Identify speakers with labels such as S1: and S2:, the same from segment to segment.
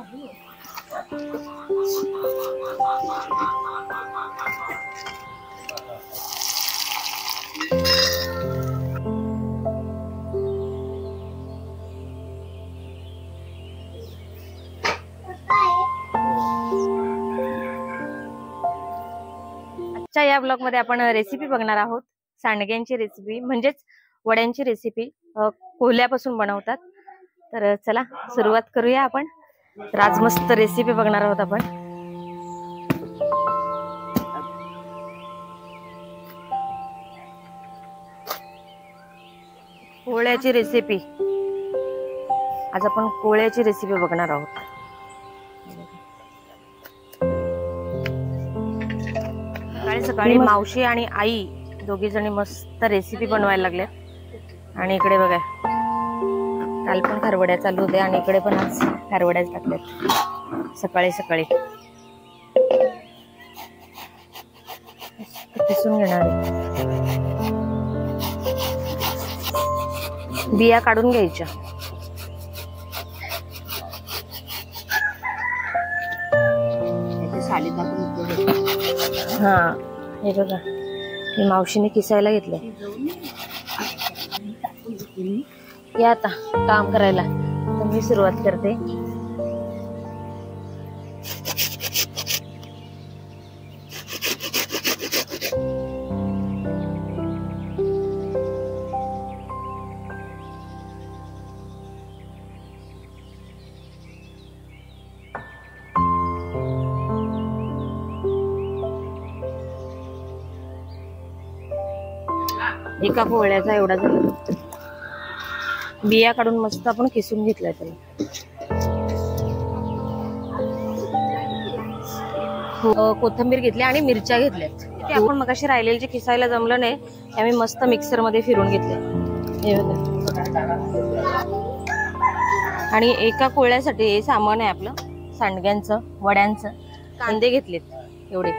S1: आजच्या या ब्लॉग मध्ये आपण रेसिपी बघणार आहोत, सांडग्यांची रेसिपी म्हणजेच वड्यांची रेसिपी कोल्ह्यापासून बनवतात। तर चला सुरुवात करूया आपण। तर आज मस्त रेसिपी बघणार आहोत आपण। कोळ्याची रेसिपी, आज आपण कोळ्याची रेसिपी बघणार आहोत। सकाळी सकाळी मावशी आणि आई दोघी जणी मस्त रेसिपी बनवायला लागले। आणि इकडे बघा काल पण खारवड्या चालू होत्या आणि इकडे पण आज खारवड्याच टाकल्यात सकाळी सकाळी। किसून घेणार आहे, बिया काढून घ्यायच्या। हा हे बघा हे मावशीने किसायला घेतलंय। या आता काम करायला, तर मी सुरुवात करते। एका पोळ्याचा एवढा झाला, बिया काढून मस्त आपण किसून घेतलाय त्याला। कोथिंबीर घेतली आणि मिरच्या घेतल्या। ते आपण मगाशी राहिलेले जे किसायला जमलं नाही ते आम्ही मस्त मिक्सर मध्ये फिरून घेतले। हे बघा, आणि एका कोळ्यासाठी हे सामान आहे आपलं सांडग्यांचं वड्यांचं। कांदे घेतलेत एवढे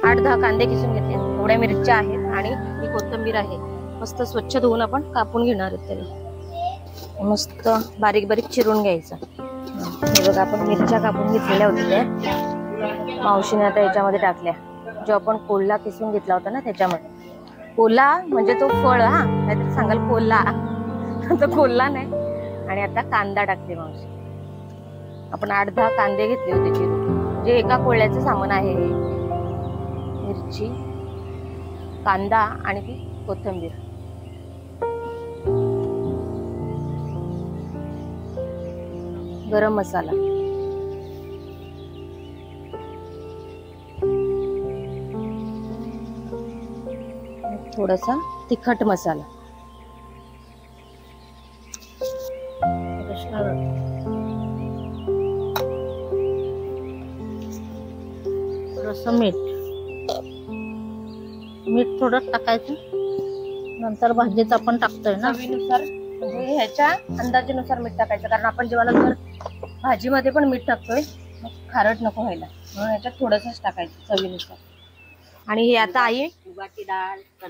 S1: 8-10 कांदे किसून घेतले, एवढ्या मिरच्या आहेत आणि ही कोथिंबीर आहे। मस्त स्वच्छ धुवून आपण कापून घेणार आहोत त्याला, मस्त बारीक बारीक चिरून घ्यायचं। हे बघा आपण मिरच्या कापून घेतलेल्या होत्या त्या मावशीने आता याच्यामध्ये टाकल्या, जो आपण कोल्हा किसून घेतला होता ना त्याच्यामध्ये। कोल्हा म्हणजे तो फळ, हा नाहीतर सांगाल कोल्हा तो कोल्हा नाही। आणि आता कांदा टाकते मावशी। आपण 8-10 कांदे घेतले होते चिरून, जे एका कोळ्याचं सामान आहे। मिरची, कांदा आणि ती कोथिंबीर। गरम मसाला, थोडासा तिखट मसाला, थोडंसं मीठ थोडं टाकायचं। नंतर भाजीत आपण टाकतोय ना चवीनुसार, म्हणजे ह्याच्या अंदाजानुसार मीठ टाकायचं, कारण आपण जेव्हा जर भाजीमध्ये पण मीठ टाकतोय मग खारट नको व्हायला, म्हणून ह्याच्यात थोडंसंच टाकायचं चवीनुसार। आणि हे आता आई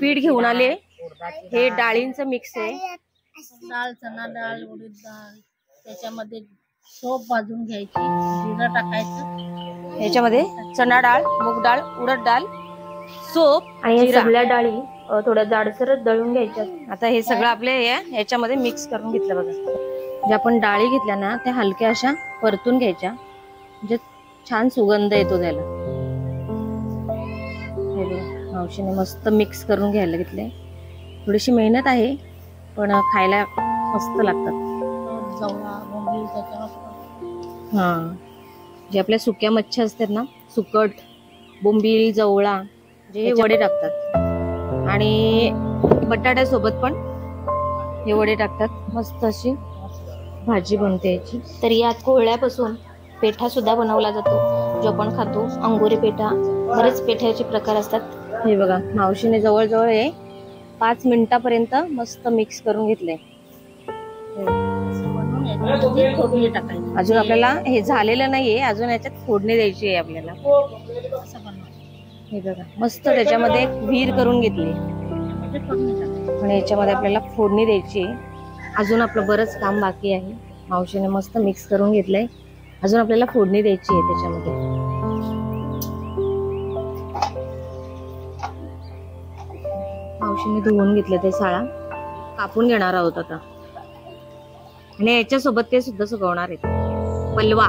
S1: पीठ घेऊन आले, हे डाळींचं मिक्स आहे।
S2: डाळ, चना डाळ, उडीद डाळ, त्याच्यामध्ये सोप भाजून घ्यायची, जिरं टाकायचं,
S1: ह्याच्यामध्ये चना डाळ, मूग डाळ, उडद डाळ, सोप आणि या सगळ्या डाळी थोड्या जाडसरच दळून घ्यायच्या। आता हे सगळं आपल्या याच्यामध्ये मिक्स करून घेतलं बघा। ज्या आपण डाळी घेतल्या ना त्या हलक्या अशा परतून घ्यायच्या, म्हणजे छान सुगंध येतो त्याला। मावशीने मस्त मिक्स करून घ्यायला घेतले। थोडीशी मेहनत आहे पण खायला मस्त लागतात। हा जे आपल्या सुक्या मच्छी असतात ना, सुकट, बोंबील, जवळा, जे वडे टाकतात। आणि बटाट्यासोबत पण हे वडे टाकतात, मस्त अशी भाजी बनते याची। तर यात कोळ्यापासून पेठा सुद्धा बनवला जातो, जो आपण खातो, अंगोरी पेठा, बरेच पेठ्याचे प्रकार असतात। हे बघा मावशीने जवळजवळ हे 5 मिनिटापर्यंत मस्त मिक्स करून घेतलंय। अजून आपल्याला हे झालेलं नाहीये, अजून याच्यात फोडणी द्यायची आहे आपल्याला। हे बघा मस्त त्याच्यामध्ये व्हीर करून घेतली आणि याच्यामध्ये आपल्याला फोडणी द्यायची आहे। अजून आपलं बरंच काम बाकी आहे। मावशीने मस्त मिक्स करून घेतलंय अजून आपल्याला फोडणी द्यायची आहे त्याच्यामध्ये. मावशीने धुवून घेतले ते साळा, कापून घेणार आहोत आता. आणि याच्यासोबत ते सुद्धा सुकवणार आहेत, पलवा.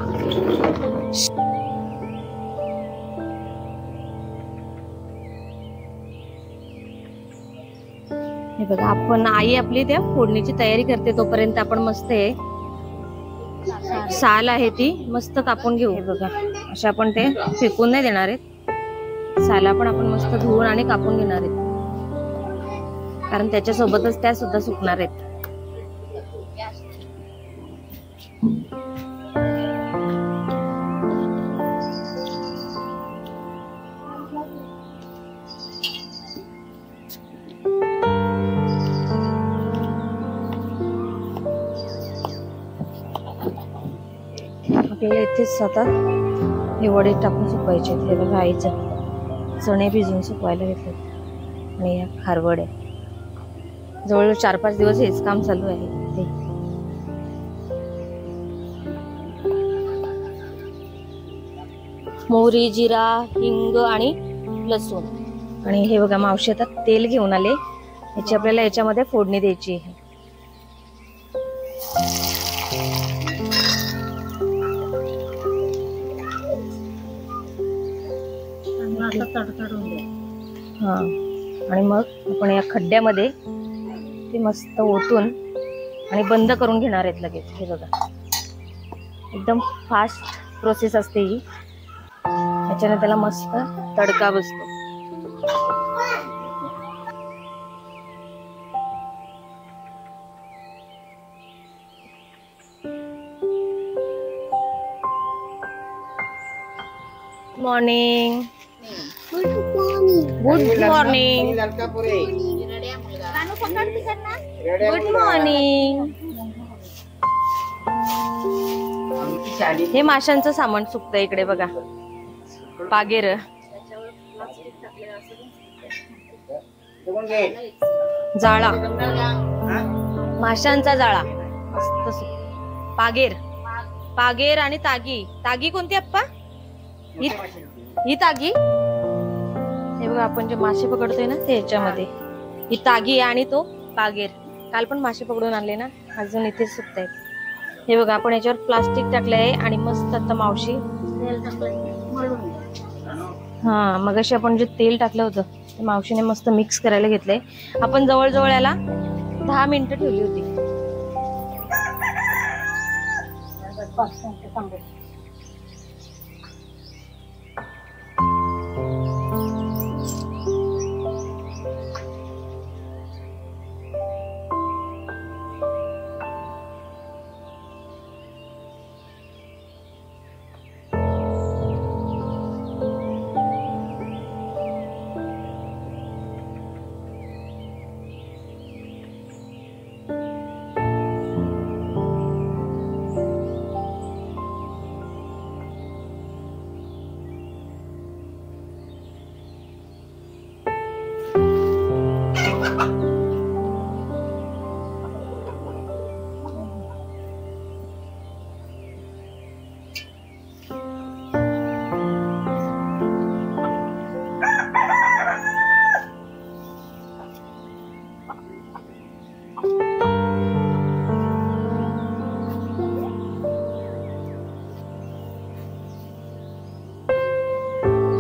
S1: हे बघा, आपण आई आपली त्या फोडणीची तयारी करते तोपर्यंत आपण मस्त आहे साल आहे ती मस्त कापून घेऊ. हे बघा, अशा आपण ते फेकून नाही देणार आहेत. साला पण आपण मस्त धुवून आणि कापून घेणार आहेत, कारण त्याच्यासोबतच त्या सुद्धा सुकणार आहेत. आपल्याला इथेच आता हे वडे टाकून सुकवायचे. हे बघा, आईचं चणे भिजून सुकवायला घेतले आणि या खारवड्या. जवळजवळ 4-5 दिवस हेच काम चालू आहे ते. मोहरी, जिरा, हिंग आणि लसूण. आणि हे बघा, मावशी आता तेल घेऊन आले. याची आपल्याला याच्यामध्ये फोडणी द्यायची आहे. हा, आणि मग आपण या खड्ड्यामध्ये ते मस्त ओतून आणि बंद करून घेणार आहेत लगेच. हे बघा, एकदम फास्ट प्रोसेस असते ही. याच्याने त्याला मस्त तडका बसतो. Morning, good morning, good morning. हे माशांचं सामान सुकतं इकडे बघा, पागेर. जाळा, माशांचा जाळा मस्त पागेर. पागेर आणि तागी. तागी कोणती अप्पा? ही तागी. हे बघा, आपण जे मासे पकडतोय ना ते याच्यामध्ये ही तागी आणि तो पागेर. काल पण मासे पकडून आणले ना, अजून इथे सुकतायत. हे बघा, आपण याच्यावर प्लास्टिक टाकलंय आणि मस्त आता मावशी हा मगाशी आपण जे तेल टाकलं होतं ते मावशीने मस्त मिक्स करायला घेतलंय. आपण जवळजवळ याला 10 मिनिटं ठेवली होती.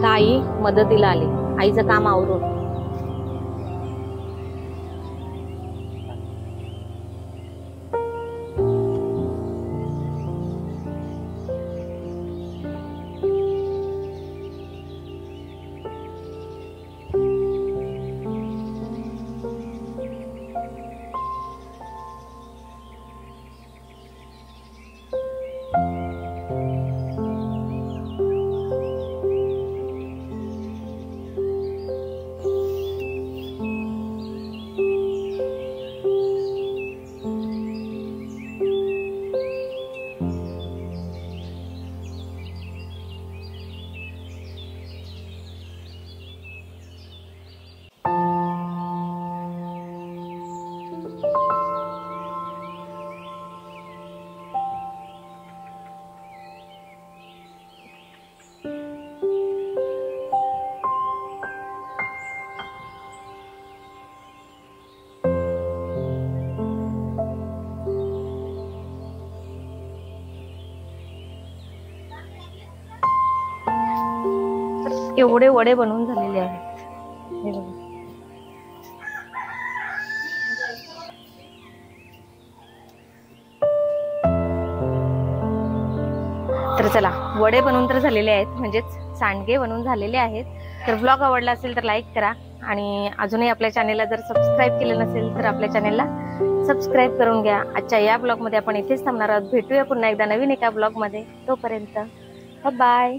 S1: आई मदतीला आली, आईचं काम आवरून. केवढे वडे बनवून झालेले आहेत हे बघा. तर चला, वडे बनवून तर झालेले आहेत, म्हणजेच सांडगे बनवून झालेले आहेत. तर ब्लॉग आवडला असेल तर लाईक करा आणि अजूनही आपल्या चॅनेलला जर सबस्क्राईब केलं नसेल तर आपल्या चॅनेलला सबस्क्राईब करून घ्या. आजच्या या ब्लॉगमध्ये आपण इथेच थांबणार आहोत. भेटूया पुन्हा एकदा नवीन एका ब्लॉगमध्ये. तोपर्यंत बाय.